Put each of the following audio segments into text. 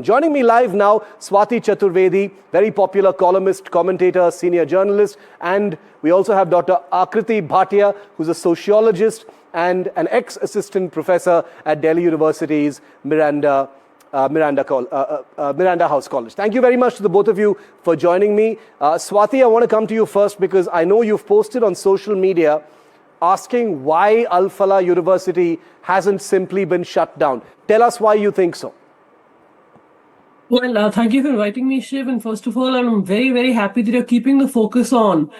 Joining me live now, Swati Chaturvedi, very popular columnist, commentator, senior journalist, and we also have Dr. Akriti Bhatia, who's a sociologist and an ex-assistant professor at Delhi University's Miranda House College. Thank you very much to the both of you for joining me. Swati, I want to come to you first because I know you've posted on social media asking why Al-Falah University hasn't simply been shut down. Tell us why you think so. Well, thank you for inviting me, Shiv. And first of all, I'm very, very happy that you're keeping the focus on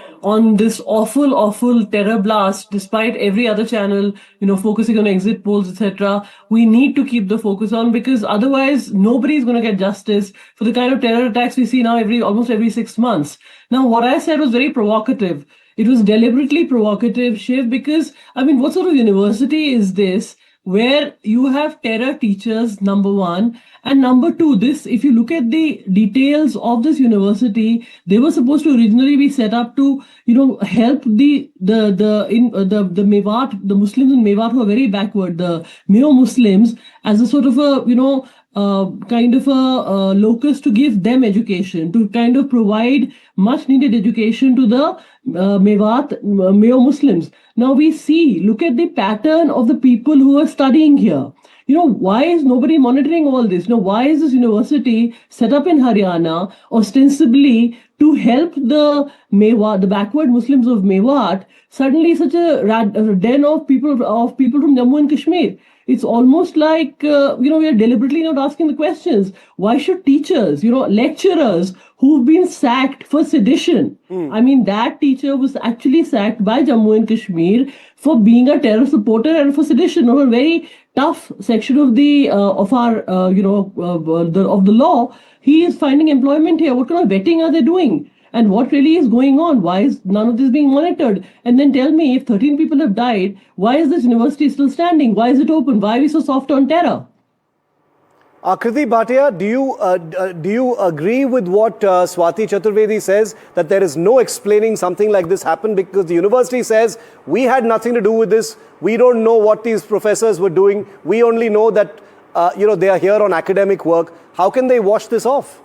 this awful terror blast, despite every other channel, focusing on exit polls, etc. We need to keep the focus on, because otherwise nobody's going to get justice for the kind of terror attacks we see now almost every 6 months. Now, what I said was very provocative. It was deliberately provocative, Shiv, because, what sort of university is this where you have terror teachers, number one, and number two, if you look at the details of this university, they were supposed to originally be set up to, help the Mewat, the Muslims in Mewat who are very backward, the Mayo Muslims, as a sort of a, kind of a locus to give them education, to kind of provide much needed education to the Mayo Muslims. Now look at the pattern of the people who are studying here. Why is nobody monitoring all this? Why is this university set up in Haryana ostensibly to help the Mewat, the backward Muslims of Mewat, suddenly such a den of people from Jammu and Kashmir? It's almost like, we are deliberately not asking the questions. Why should teachers, lecturers who've been sacked for sedition? That teacher was actually sacked by Jammu and Kashmir for being a terror supporter and for sedition, or a very tough section of the law. He is finding employment here. What kind of vetting are they doing? And what really is going on? Why is none of this being monitored? And then tell me, if 13 people have died, why is this university still standing? Why is it open? Why are we so soft on terror? Akriti Bhatia, do you agree with what Swati Chaturvedi says, that there is no explaining something like this happened, because the university says we had nothing to do with this, we don't know what these professors were doing, we only know that they are here on academic work. How can they wash this off?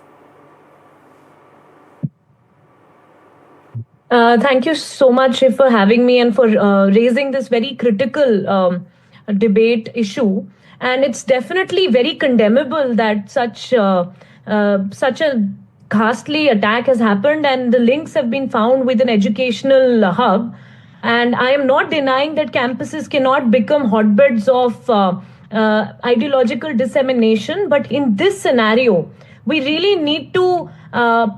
Thank you so much, Shiv, for having me and for raising this very critical debate issue. And it's definitely very condemnable that such a ghastly attack has happened, and the links have been found with an educational hub. And I am not denying that campuses cannot become hotbeds of ideological dissemination. But in this scenario, we really need to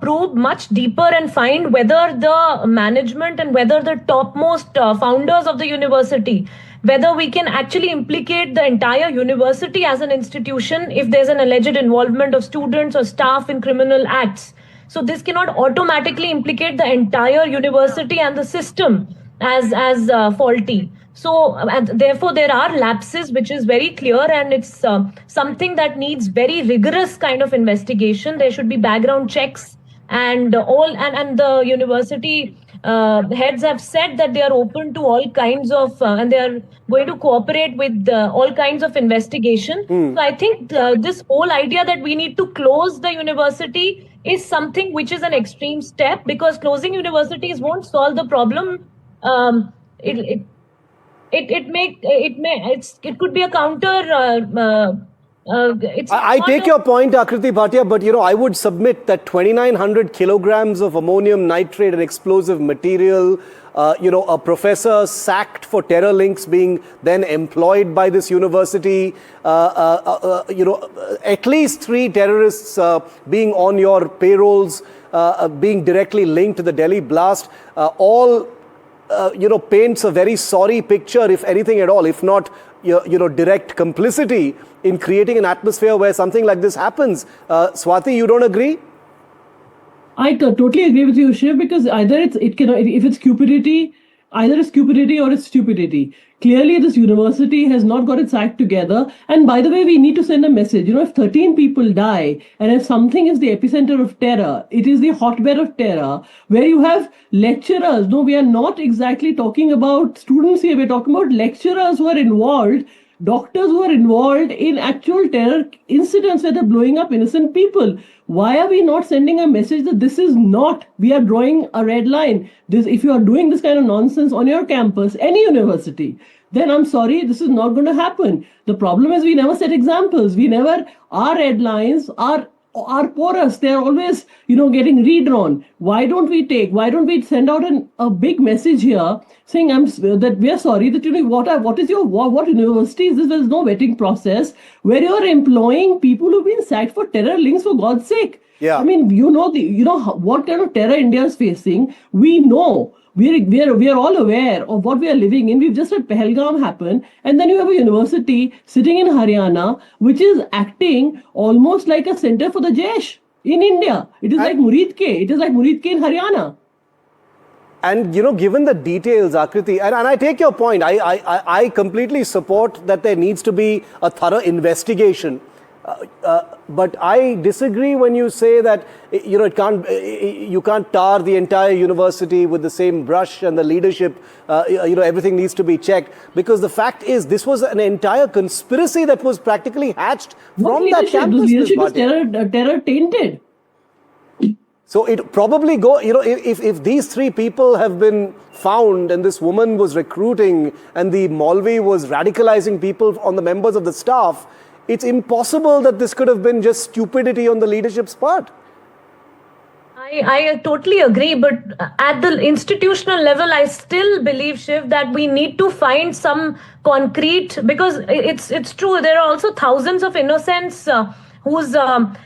probe much deeper and find whether the management and whether the topmost founders of the university, whether we can actually implicate the entire university as an institution if there's an alleged involvement of students or staff in criminal acts. So this cannot automatically implicate the entire university and the system as faulty. So, and therefore, there are lapses, which is very clear, and it's something that needs very rigorous kind of investigation. There should be background checks, and the university heads have said that they are open to all kinds of, and they are going to cooperate with all kinds of investigation. So I think this whole idea that we need to close the university is something which is an extreme step, because closing universities won't solve the problem. It could be a counter. I take your point, Akriti Bhatia, but I would submit that 2,900 kilograms of ammonium nitrate, an explosive material, a professor sacked for terror links being then employed by this university, at least 3 terrorists being on your payrolls, being directly linked to the Delhi blast, all paints a very sorry picture, if anything at all, if not, direct complicity in creating an atmosphere where something like this happens. Swati, you don't agree? I totally agree with you, Shiv, because either if it's cupidity, either it's cupidity or it's stupidity. Clearly, this university has not got its act together. And by the way, we need to send a message. If 13 people die, and if something is the epicenter of terror, it is the hotbed of terror, where you have lecturers. No, we are not exactly talking about students here. We're talking about lecturers who are involved doctors who are involved in actual terror incidents where they're blowing up innocent people. Why are we not sending a message that this is not, we are drawing a red line? This, if you are doing this kind of nonsense on your campus, any university, then I'm sorry, this is not going to happen. The problem is we never set examples. We never, our red lines are porous. They're always, getting redrawn. Why don't we send out a big message here saying that we are sorry that, what university is this? There's no vetting process where you're employing people who've been sacked for terror links, for God's sake. Yeah. I mean, what kind of terror India is facing. We know. We are all aware of what we are living in. We've just had Pahalgam happen, and then you have a university sitting in Haryana, which is acting almost like a center for the Jaish in India. It is like Murid Ke. It is like Murid Ke in Haryana. And, given the details, Akriti, and I take your point, I completely support that there needs to be a thorough investigation. But I disagree when you say that, you can't tar the entire university with the same brush and the leadership, everything needs to be checked. Because the fact is, this was an entire conspiracy that was practically hatched from that campus. The leadership is terror tainted. So it probably if these three people have been found and this woman was recruiting and the Maulvi was radicalizing people on the members of the staff, it's impossible that this could have been just stupidity on the leadership's part. I totally agree, but at the institutional level, I still believe, Shiv, that we need to find some concrete, because it's true, there are also thousands of innocents whose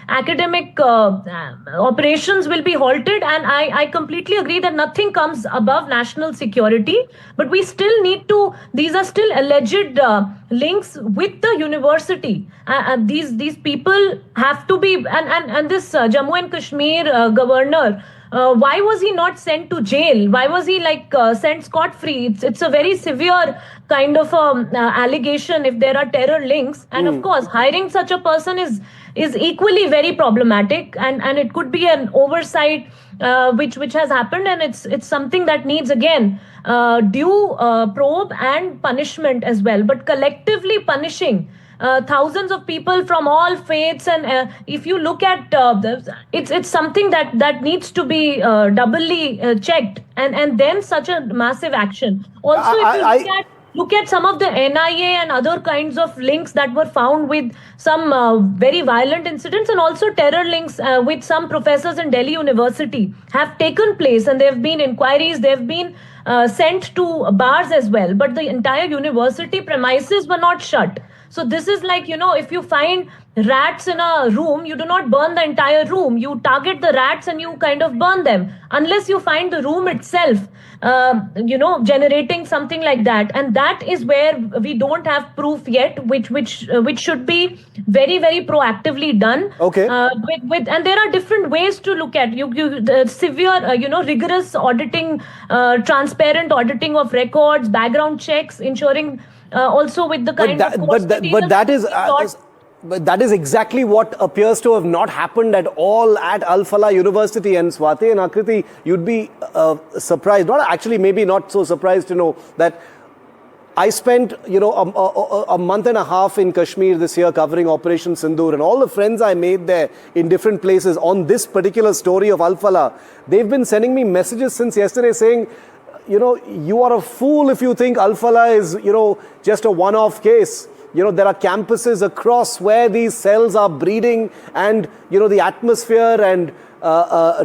academic operations will be halted, and I completely agree that nothing comes above national security, but we still need to, these are still alleged links with the university. These people have to be, and this Jammu and Kashmir governor, why was he not sent to jail? Why was he sent scot-free? It's a very severe kind of allegation if there are terror links. And of course, hiring such a person is equally very problematic, and it could be an oversight which has happened, and it's something that needs again due probe and punishment as well. But collectively punishing thousands of people from all faiths, and if you look at it's something that needs to be doubly checked, and then such a massive action. Also, if you look at some of the NIA and other kinds of links that were found with some very violent incidents, and also terror links with some professors in Delhi University have taken place, and there have been inquiries, they have been sent to bars as well, but the entire university premises were not shut. So this is like, if you find rats in a room, you do not burn the entire room. You target the rats and you kind of burn them, unless you find the room itself, generating something like that. And that is where we don't have proof yet, which should be very, very proactively done. Okay. And there are different ways to look at severe, rigorous auditing, transparent auditing of records, background checks, ensuring. Also with the kind of but that is exactly what appears to have not happened at all at Al-Falah University. And Swati and Akriti, you'd be surprised, maybe not so surprised to know that I spent a month and a half in Kashmir this year covering Operation Sindoor, and all the friends I made there in different places on this particular story of Al-Falah, they've been sending me messages since yesterday saying, you are a fool if you think Al-Falah is, just a one-off case. There are campuses across where these cells are breeding, and, the atmosphere and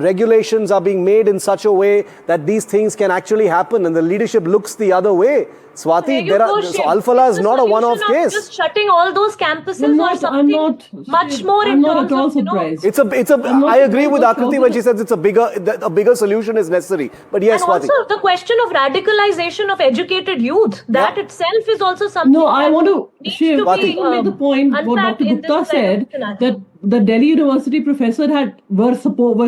regulations are being made in such a way that these things can actually happen, and the leadership looks the other way. Swati, so Al-Falah is not a one-off case. Just shutting all those campuses or something much more in terms of, surprised. I agree with Akriti when she says a bigger solution is necessary. But yes, and Swati. Also the question of radicalization of educated youth, that itself is also something. No, I want to make the point what Dr. Gupta said, that the Delhi University professor were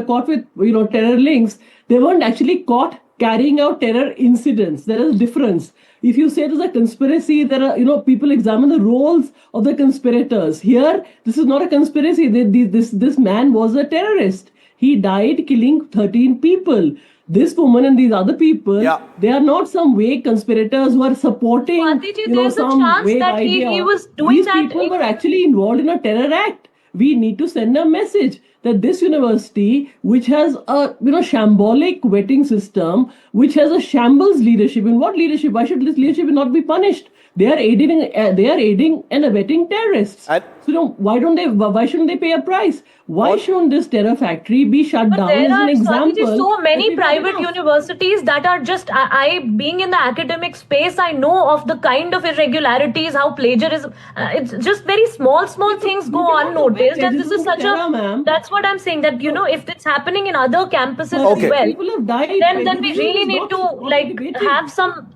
caught with terror links. They weren't actually caught carrying out terror incidents. There is a difference. If you say it is a conspiracy, there are, people examine the roles of the conspirators. Here, this is not a conspiracy. This man was a terrorist. He died killing 13 people. this woman and these other people, Yeah. they are not some vague conspirators who are supporting, Swatiji, you know, there's a some chance vague that idea. he was doing These that people in- were actually involved in a terror act. We need to send a message that this university, which has a shambolic vetting system, which has a shambles leadership. In what leadership? Why should this leadership not be punished? They are aiding and abetting terrorists. And- So why shouldn't they pay a price? Why shouldn't this terror factory be shut But down there as are an example? Swatiji, so many that we've had private enough? universities that are just, I being in the academic space, I know of the kind of irregularities, how plagiarism, it's just very small things go You cannot unnoticed. compare And this is plagiarism to such terror, ma'am. that's what I'm saying, that, if it's happening in other campuses Okay. as well, People have died. then we Plagiarism really is need not- to not like debated. have some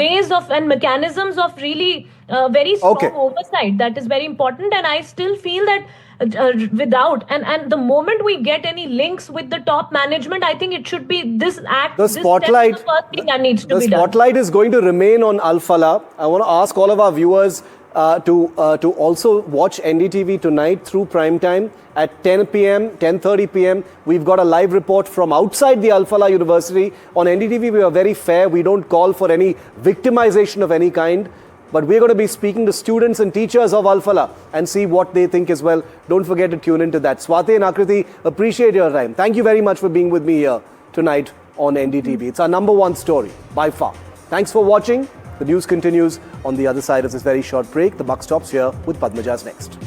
ways of and mechanisms of really very strong Okay. oversight. That is very important, and I still feel that without and the moment we get any links with the top management, I think it should be this act. The this step spotlight, is the first thing that needs to the be done. spotlight is going to remain on Al-Falah. I want to ask all of our viewers to also watch NDTV tonight through prime time at 10 p.m., 10:30 p.m. We've got a live report from outside the Al-Falah University. On NDTV, we are very fair. We don't call for any victimization of any kind. But we're going to be speaking to students and teachers of Al-Falah and see what they think as well. Don't forget to tune into that. Swati and Akriti, appreciate your time. Thank you very much for being with me here tonight on NDTV. It's our #1 story by far. Thanks for watching. The news continues on the other side of this very short break. The buck stops here with Padmaja's next.